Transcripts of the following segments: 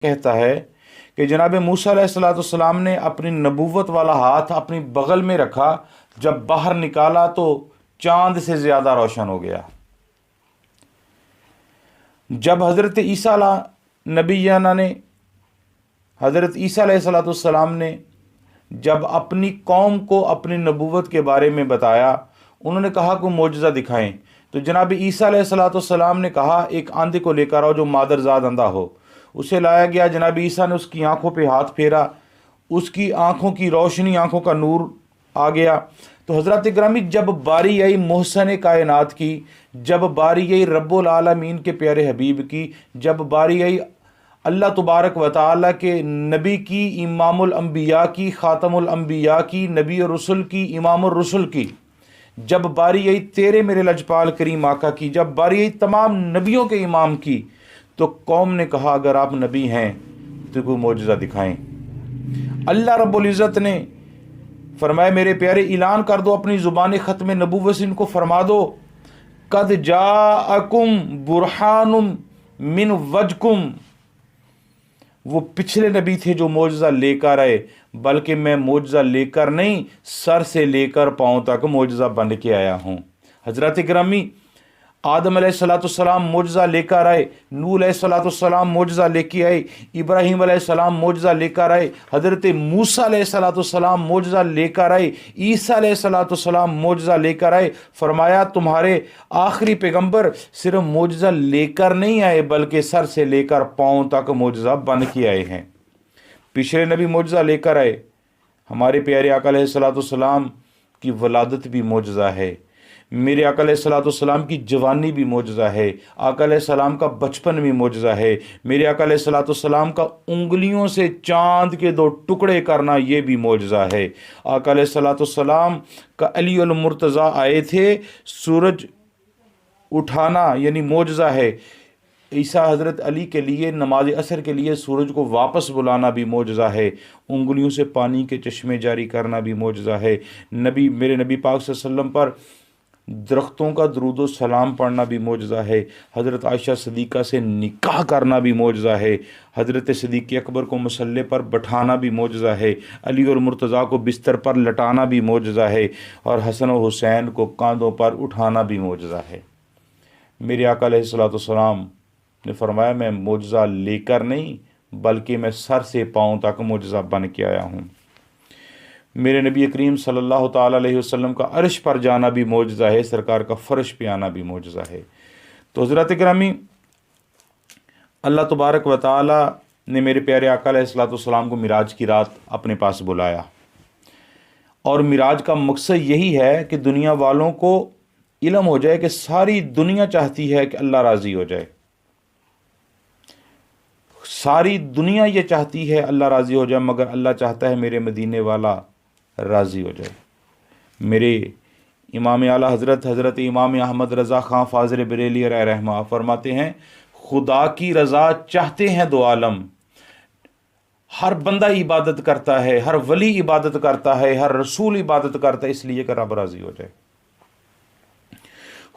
کہتا ہے کہ جناب موسیٰ علیہ السلام نے اپنی نبوت والا ہاتھ اپنی بغل میں رکھا، جب باہر نکالا تو چاند سے زیادہ روشن ہو گیا۔ جب حضرت عیسیٰ علیہ السلام نے جب اپنی قوم کو اپنی نبوت کے بارے میں بتایا، انہوں نے کہا کہ معجزہ دکھائیں، تو جناب عیسیٰ علیہ السلام نے کہا ایک اندھے کو لے کر آؤ جو مادرزاد اندھا ہو۔ اسے لایا گیا، جناب عیسیٰ نے اس کی آنکھوں پہ ہاتھ پھیرا، اس کی آنکھوں کی روشنی، آنکھوں کا نور آ گیا۔ تو حضرات گرامی، جب باری آئی محسن کائنات کی، جب باری آئی رب العالمین کے پیارے حبیب کی، جب باری آئی اللہ تبارک و تعالیٰ کے نبی کی، امام الانبیاء کی، خاتم الانبیاء کی، نبی الرسل کی، امام الرسل کی، جب باری آئی تیرے میرے لجپال کریم آقا کی، جب باری آئی تمام نبیوں کے امام کی، تو قوم نے کہا اگر آپ نبی ہیں تو کوئی معجزہ دکھائیں۔ اللہ رب العزت نے فرمایا میرے پیارے اعلان کر دو اپنی زبان ختم نبوت سے، ان کو فرما دو قد جاءکم برہان من وجکم۔ وہ پچھلے نبی تھے جو معجزہ لے کر آئے، بلکہ میں معجزہ لے کر نہیں، سر سے لے کر پاؤں تک معجزہ بن کے آیا ہوں۔ حضرات گرامی، آدم علیہ السلام معجزہ لے کر آئے، نوح علیہ السلام معجزہ لے کے آئے، ابراہیم علیہ السلام معجزہ لے کر آئے، حضرت موسیٰ علیہ السلام معجزہ لے کر آئے، عیسیٰ علیہ السلام معجزہ لے کر آئے۔ فرمایا تمہارے آخری پیغمبر صرف معجزہ لے کر نہیں آئے، بلکہ سر سے لے کر پاؤں تک معجزہ بن کے آئے ہیں۔ پچھلے نبی معجزہ لے کر آئے، ہمارے پیارے آقا علیہ السلام کی ولادت بھی معجزہ ہے، میرے آقا علیہ السلام کی جوانی بھی معجزہ ہے، آقا علیہ السلام کا بچپن بھی معجزہ ہے، میرے آقا علیہ السلام کا انگلیوں سے چاند کے 2 ٹکڑے کرنا یہ بھی معجزہ ہے۔ آقا علیہ السلام کا علی المرتضیٰ آئے تھے، سورج اٹھانا یعنی معجزہ ہے۔ عیسیٰ حضرت علی کے لیے نماز عصر کے لیے سورج کو واپس بلانا بھی معجزہ ہے، انگلیوں سے پانی کے چشمے جاری کرنا بھی معجزہ ہے، میرے نبی پاک صلی اللہ علیہ وسلم پر درختوں کا درود و سلام پڑھنا بھی معجزہ ہے، حضرت عائشہ صدیقہ سے نکاح کرنا بھی معجزہ ہے، حضرت صدیق اکبر کو مصلی پر بٹھانا بھی معجزہ ہے، علی اور مرتضیٰ کو بستر پر لٹانا بھی معجزہ ہے، اور حسن و حسین کو کاندھوں پر اٹھانا بھی معجزہ ہے۔ میرے آقا علیہ السلام نے فرمایا میں معجزہ لے کر نہیں، بلکہ میں سر سے پاؤں تک معجزہ بن کے آیا ہوں۔ میرے نبی کریم صلی اللہ تعالیٰ علیہ وسلم کا عرش پر جانا بھی معجزہ ہے، سرکار کا فرش پہ آنا بھی معجزہ ہے۔ تو حضرات گرامی، اللہ تبارک و تعالیٰ نے میرے پیارے آقا علیہ السلام کو معراج کی رات اپنے پاس بلایا، اور معراج کا مقصد یہی ہے کہ دنیا والوں کو علم ہو جائے کہ ساری دنیا چاہتی ہے کہ اللہ راضی ہو جائے، ساری دنیا یہ چاہتی ہے اللہ راضی ہو جائے، مگر اللہ چاہتا ہے میرے مدینے والا راضی ہو جائے۔ میرے امام اعلیٰ حضرت امام احمد رضا خان فاضل بریلی علیہ رحمہ فرماتے ہیں خدا کی رضا چاہتے ہیں دو عالم، ہر بندہ عبادت کرتا ہے، ہر ولی عبادت کرتا ہے، ہر رسول عبادت کرتا ہے، اس لیے کہ رب راضی ہو جائے۔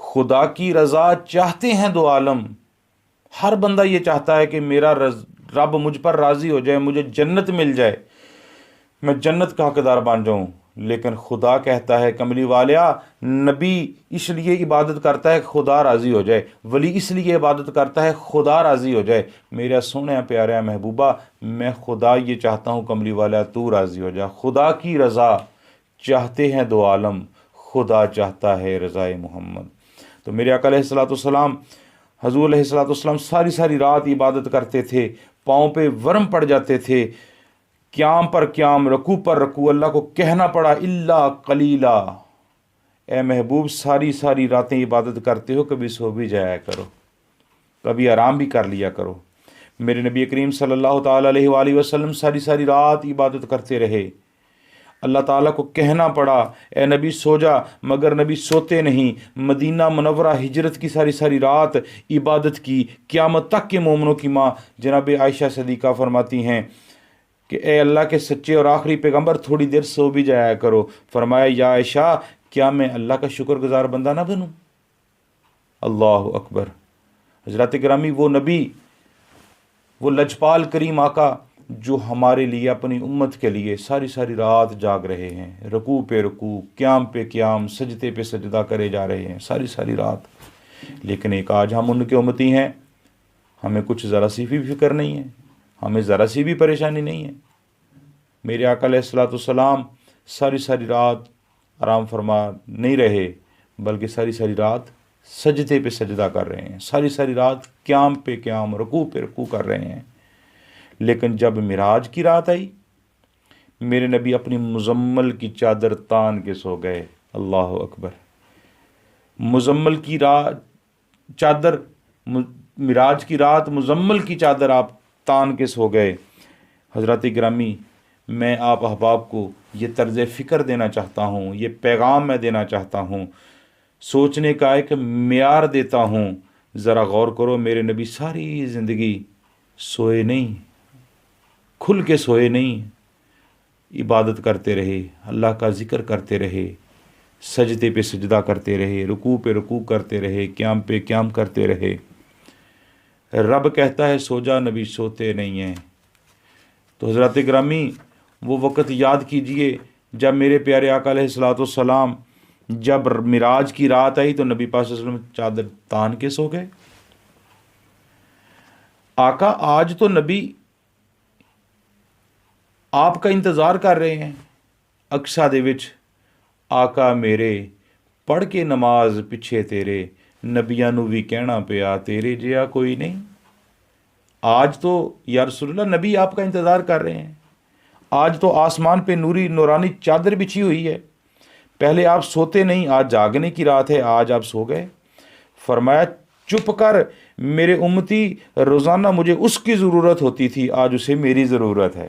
خدا کی رضا چاہتے ہیں دو عالم، ہر بندہ یہ چاہتا ہے کہ میرا رب مجھ پر راضی ہو جائے، مجھے جنت مل جائے، میں جنت کا حقدار بن جاؤں۔ لیکن خدا کہتا ہے کملی والیا، نبی اس لیے عبادت کرتا ہے خدا راضی ہو جائے، ولی اس لیے عبادت کرتا ہے خدا راضی ہو جائے۔ میرا سونا پیارا محبوبہ، میں خدا یہ چاہتا ہوں کملی والا تو راضی ہو جا۔ خدا کی رضا چاہتے ہیں دو عالم، خدا چاہتا ہے رضا محمد۔ تو میرے آقا علیہ السلام، حضور علیہ السلام ساری رات عبادت کرتے تھے، پاؤں پہ ورم پڑ جاتے تھے، قیام پر قیام، رکوع پر رکوع، اللہ کو کہنا پڑا الا قلیلا، اے محبوب ساری راتیں عبادت کرتے ہو، کبھی سو بھی جایا کرو، کبھی آرام بھی کر لیا کرو۔ میرے نبی کریم صلی اللہ تعالیٰ علیہ وآلہ وسلم ساری رات عبادت کرتے رہے، اللہ تعالیٰ کو کہنا پڑا اے نبی سو جا، مگر نبی سوتے نہیں، مدینہ منورہ ہجرت کی ساری رات عبادت کی، قیامت تک کے مومنوں کی ماں جناب عائشہ صدیقہ فرماتی ہیں کہ اے اللہ کے سچے اور آخری پیغمبر تھوڑی دیر سو بھی جایا کرو۔ فرمایا یا عائشہ کیا میں اللہ کا شکر گزار بندہ نہ بنوں؟ اللہ اکبر۔ حضرات گرامی، وہ نبی وہ لجپال کریم آقا جو ہمارے لیے اپنی امت کے لیے ساری ساری رات جاگ رہے ہیں، رکوع پہ رکوع، قیام پہ قیام، سجدے پہ سجدہ کرے جا رہے ہیں ساری ساری رات، لیکن ایک آج ہم ان کے امتی ہیں، ہمیں کچھ ذرا سی بھی فکر نہیں ہے، ہمیں ذرا سی بھی پریشانی نہیں ہے۔ میرے آقا علیہ الصلوۃ والسلام ساری ساری رات آرام فرما نہیں رہے، بلکہ ساری ساری رات سجدے پہ سجدہ کر رہے ہیں، ساری ساری رات قیام پہ قیام، رکوع پہ رکوع کر رہے ہیں۔ لیکن جب معراج کی رات آئی، میرے نبی اپنی مزمل کی چادر تان کے سو گئے۔ اللہ اکبر! مزمل کی رات چادر، معراج کی رات مزمل کی چادر آپ تان کے سو گئے۔ حضرات گرامی، میں آپ احباب کو یہ طرز فکر دینا چاہتا ہوں، یہ پیغام میں دینا چاہتا ہوں، سوچنے کا ایک معیار دیتا ہوں۔ ذرا غور کرو، میرے نبی ساری زندگی سوئے نہیں، کھل کے سوئے نہیں، عبادت کرتے رہے، اللہ کا ذکر کرتے رہے، سجدے پہ سجدہ کرتے رہے، رکوع پہ رکوع کرتے رہے، قیام پہ قیام کرتے رہے۔ رب کہتا ہے سو جا، نبی سوتے نہیں ہیں۔ تو حضرات گرامی، وہ وقت یاد کیجئے جب میرے پیارے آقا علیہ الصلوۃ والسلام جب معراج کی رات آئی تو نبی پاک صلی اللہ علیہ وسلم چادر تان کے سو گئے۔ آقا آج تو نبی آپ کا انتظار کر رہے ہیں۔ اقصا دے وچ آقا میرے پڑھ کے نماز پچھے تیرے، نبیاں نو بھی کہنا پیا تیرے جیا کوئی نہیں۔ آج تو یا رسول اللہ نبی آپ کا انتظار کر رہے ہیں۔ آج تو آسمان پہ نوری نورانی چادر بچھی ہوئی ہے۔ پہلے آپ سوتے نہیں، آج جاگنے کی رات ہے، آج آپ سو گئے۔ فرمایا چپ کر میرے امتی، روزانہ مجھے اس کی ضرورت ہوتی تھی، آج اسے میری ضرورت ہے۔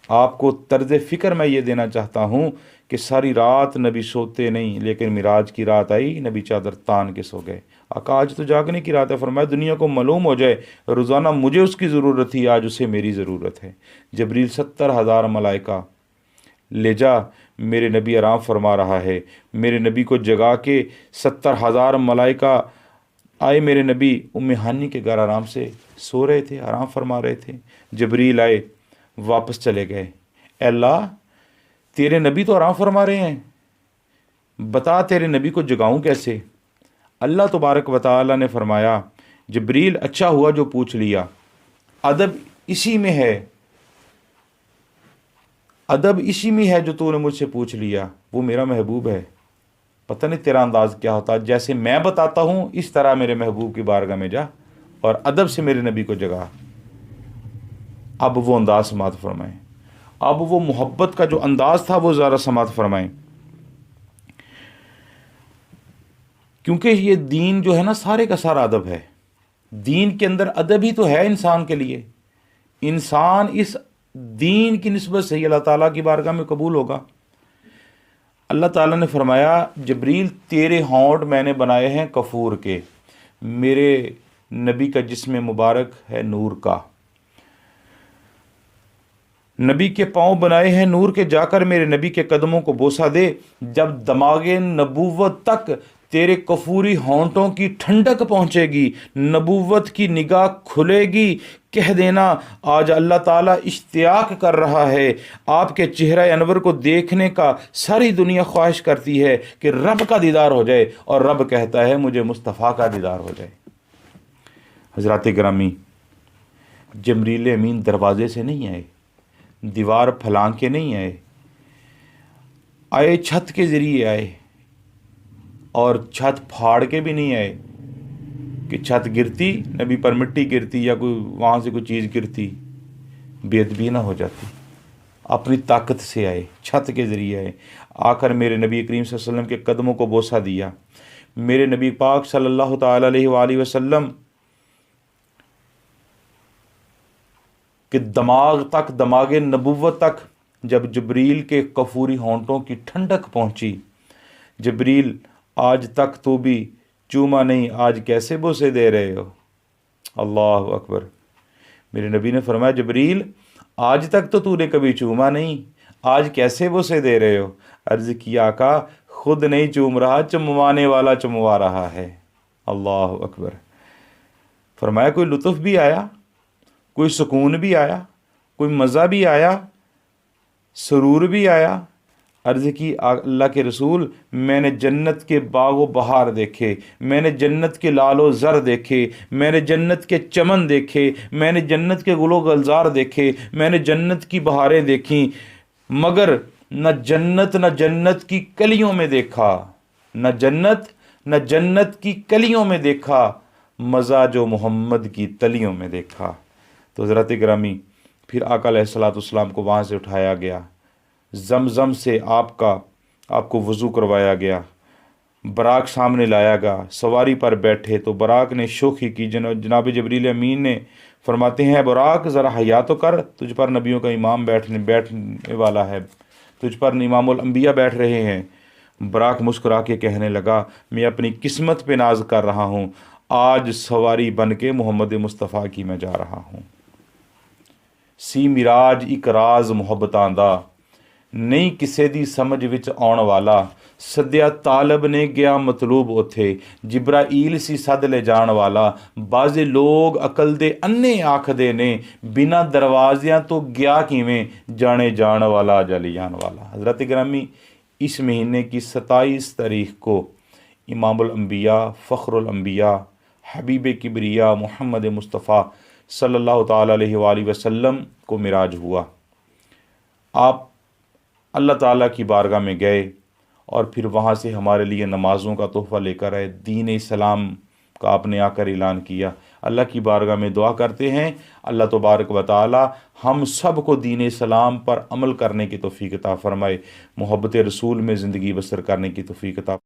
آپ کو طرز فکر میں یہ دینا چاہتا ہوں کہ ساری رات نبی سوتے نہیں، لیکن معراج کی رات آئی، نبی چادر تان کے سو گئے۔ آقا آج تو جاگنے کی رات ہے، فرمایا دنیا کو معلوم ہو جائے روزانہ مجھے اس کی ضرورت تھی، آج اسے میری ضرورت ہے۔ جبریل 70,000 ملائکہ لے جا، میرے نبی آرام فرما رہا ہے۔ میرے نبی کو جگا کے 70,000 ملائکہ آئے، میرے نبی ام ہانی کے گھر آرام سے سو رہے تھے، آرام فرما رہے تھے۔ جبریل آئے، واپس چلے گئے۔ اے اللہ، تیرے نبی تو آرام فرما رہے ہیں، بتا تیرے نبی کو جگاؤں کیسے؟ اللہ تبارک و تعالی نے فرمایا جبریل اچھا ہوا جو پوچھ لیا، ادب اسی میں ہے، ادب اسی میں ہے جو تو نے مجھ سے پوچھ لیا، وہ میرا محبوب ہے۔ پتہ نہیں تیرا انداز کیا ہوتا، جیسے میں بتاتا ہوں اس طرح میرے محبوب کی بارگاہ میں جا اور ادب سے میرے نبی کو جگا۔ اب وہ انداز سماعت فرمائیں، اب وہ محبت کا جو انداز تھا وہ ذرا سماعت فرمائیں، کیونکہ یہ دین جو ہے نا سارے کا سارا ادب ہے۔ دین کے اندر ادب ہی تو ہے انسان کے لیے۔ انسان اس دین کی نسبت سے ہی اللہ تعالیٰ کی بارگاہ میں قبول ہوگا۔ اللہ تعالیٰ نے فرمایا جبریل تیرے ہونٹ میں نے بنائے ہیں کفور کے، میرے نبی کا جسم مبارک ہے نور کا، نبی کے پاؤں بنائے ہیں نور کے، جا کر میرے نبی کے قدموں کو بوسہ دے، جب دماغ نبوت تک تیرے کفوری ہونٹوں کی ٹھنڈک پہنچے گی، نبوت کی نگاہ کھلے گی، کہہ دینا آج اللہ تعالیٰ اشتیاق کر رہا ہے، آپ کے چہرہ انور کو دیکھنے کا ساری دنیا خواہش کرتی ہے کہ رب کا دیدار ہو جائے، اور رب کہتا ہے مجھے مصطفیٰ کا دیدار ہو جائے۔ حضرات گرامی، جبریل امین دروازے سے نہیں آئے، دیوار پھلانگ کے نہیں آئے چھت کے ذریعے آئے، اور چھت پھاڑ کے بھی نہیں آئے کہ چھت گرتی، نبی پر مٹی گرتی یا کوئی وہاں سے کوئی چیز گرتی بے ادبی نہ ہو جاتی۔ اپنی طاقت سے آئے، چھت کے ذریعے آئے، آ کر میرے نبی کریم صلی اللہ علیہ وسلم کے قدموں کو بوسہ دیا۔ میرے نبی پاک صلی اللہ تعالی علیہ وآلہ وسلم کہ دماغ تک، دماغ نبوت تک جب جبریل کے کفوری ہونٹوں کی ٹھنڈک پہنچی، جبریل آج تک تو بھی چوما نہیں، آج کیسے بوسے دے رہے ہو؟ اللہ اکبر! میرے نبی نے فرمایا جبریل آج تک تو نے کبھی چوما نہیں، آج کیسے بوسے دے رہے ہو؟ عرض کیا آقا خود نہیں چوم رہا، چموانے والا چموا رہا ہے۔ اللہ اکبر! فرمایا کوئی لطف بھی آیا, کوئی سکون بھی آیا, کوئی مزہ بھی آیا, سرور بھی آیا؟ عرض کی اللہ کے رسول, میں نے جنت کے باغ و بہار دیکھے, میں نے جنت کے لال و زر دیکھے, میں نے جنت کے چمن دیکھے, میں نے جنت کے گل و گلزار دیکھے, میں نے جنت کی بہاریں دیکھیں, مگر نہ جنت کی کلیوں میں دیکھا, نہ جنت کی کلیوں میں دیکھا, مزہ جو محمد کی تلیوں میں دیکھا. تو حضرت گرامی, پھر آقا علیہ الصلوۃ والسلام کو وہاں سے اٹھایا گیا, زمزم سے آپ کو وضو کروایا گیا, براق سامنے لایا گیا, سواری پر بیٹھے تو براق نے شوخی کی. جناب جبریل امین نے فرماتے ہیں براق ذرا حیا تو کر, تجھ پر نبیوں کا امام بیٹھنے والا ہے, تجھ پر امام الانبیاء بیٹھ رہے ہیں. براق مسکرا کے کہنے لگا میں اپنی قسمت پہ ناز کر رہا ہوں, آج سواری بن کے محمد مصطفیٰ کی میں جا رہا ہوں. سی میراج ایک راز محبتاں دا, نہیں کسے دی سمجھ وچ آن والا, سدیا طالب نے گیا مطلوب اوتھے, جبرائیل سی سد لے جان والا. بعضے لوگ عقل دے انے آکھدے نے, بنا دروازیاں تو گیا کیویں, جانے جان والا جلی جان والا. حضرت گرامی, اس مہینے کی 27 تاریخ کو امام الانبیاء, فخر الانبیاء, حبیب کبریا محمد مصطفیٰ صلی اللہ تعالیٰ علیہ وآلہ وسلم کو معراج ہوا. آپ اللہ تعالیٰ کی بارگاہ میں گئے اور پھر وہاں سے ہمارے لیے نمازوں کا تحفہ لے کر آئے, دین اسلام کا آپ نے آ کر اعلان کیا. اللہ کی بارگاہ میں دعا کرتے ہیں اللہ تبارک و تعالی ہم سب کو دین اسلام پر عمل کرنے کی توفیق عطا فرمائے, محبت رسول میں زندگی بسر کرنے کی توفیق عطا